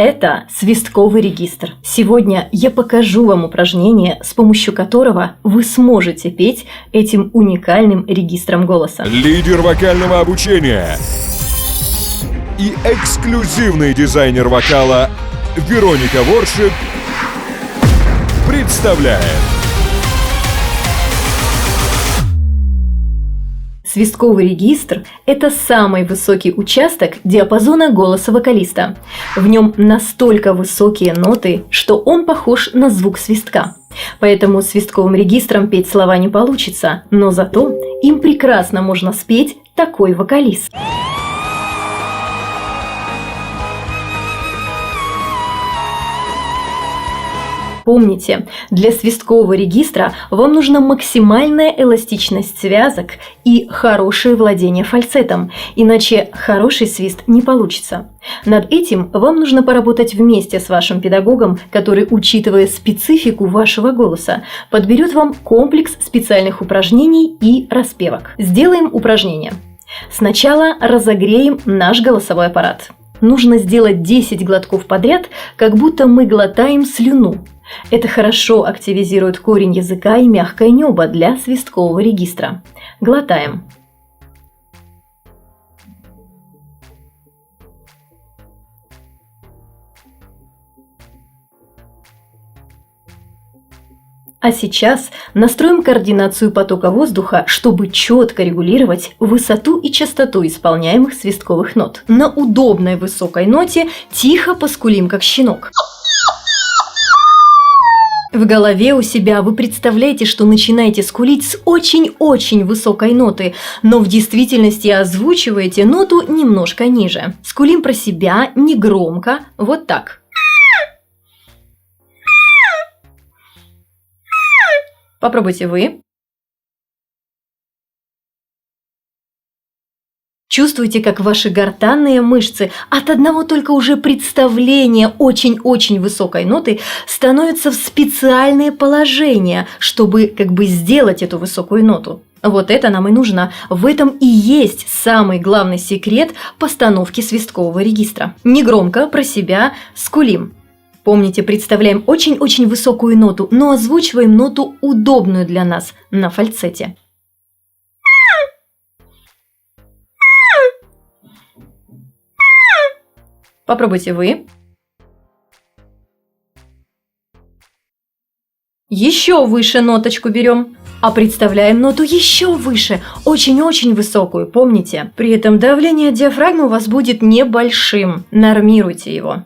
Это свистковый регистр. Сегодня я покажу вам упражнение, с помощью которого вы сможете петь этим уникальным регистром голоса. Лидер вокального обучения и эксклюзивный дизайнер вокала Вероника Воршик представляет Свистковый регистр – это самый высокий участок диапазона голоса вокалиста. В нем настолько высокие ноты, что он похож на звук свистка. Поэтому свистковым регистром петь слова не получится, но зато им прекрасно можно спеть такой вокалист. Помните, для свисткового регистра вам нужна максимальная эластичность связок и хорошее владение фальцетом, иначе хороший свист не получится. Над этим вам нужно поработать вместе с вашим педагогом, который, учитывая специфику вашего голоса, подберет вам комплекс специальных упражнений и распевок. Сделаем упражнение. Сначала разогреем наш голосовой аппарат. Нужно сделать 10 глотков подряд, как будто мы глотаем слюну. Это хорошо активизирует корень языка и мягкое небо для свисткового регистра. Глотаем. А сейчас настроим координацию потока воздуха, чтобы четко регулировать высоту и частоту исполняемых свистковых нот. На удобной высокой ноте тихо поскулим, как щенок. В голове у себя вы представляете, что начинаете скулить с очень-очень высокой ноты, но в действительности озвучиваете ноту немножко ниже. Скулим про себя негромко, вот так. Попробуйте вы. Чувствуете, как ваши гортанные мышцы от одного только уже представления очень-очень высокой ноты становятся в специальное положение, чтобы сделать эту высокую ноту. Вот это нам и нужно. В этом и есть самый главный секрет постановки свисткового регистра. Негромко про себя скулим. Помните, представляем очень-очень высокую ноту, но озвучиваем ноту, удобную для нас, на фальцете. Попробуйте вы. Еще выше ноточку берем. А представляем ноту еще выше, очень-очень высокую, помните? При этом давление диафрагмы у вас будет небольшим. Нормируйте его.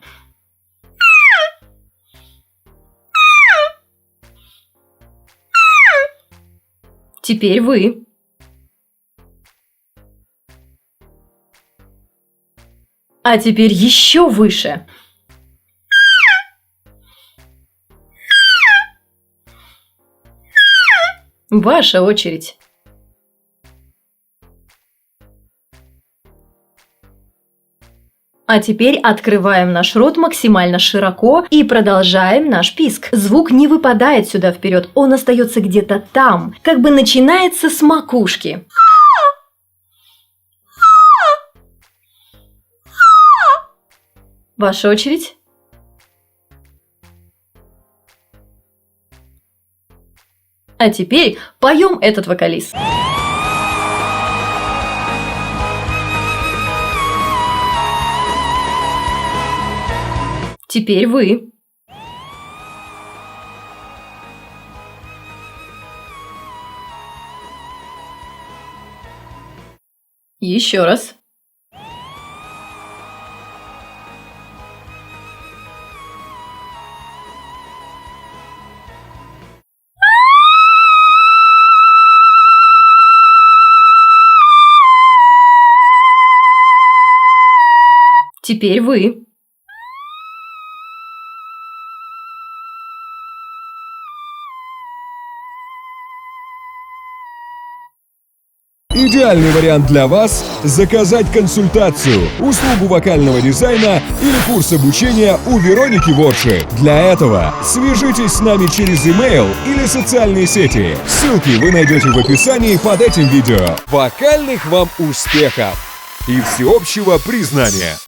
Теперь вы. А теперь еще выше. Ваша очередь. А теперь открываем наш рот максимально широко и продолжаем наш писк. Звук не выпадает сюда вперед, он остается где-то там, как бы начинается с макушки. Ваша очередь. А теперь поем этот вокалист. Теперь вы. Еще раз. Теперь вы. Идеальный вариант для вас – заказать консультацию, услугу вокального дизайна или курс обучения у Вероники Воршик. Для этого свяжитесь с нами через email или социальные сети. Ссылки вы найдете в описании под этим видео. Вокальных вам успехов и всеобщего признания!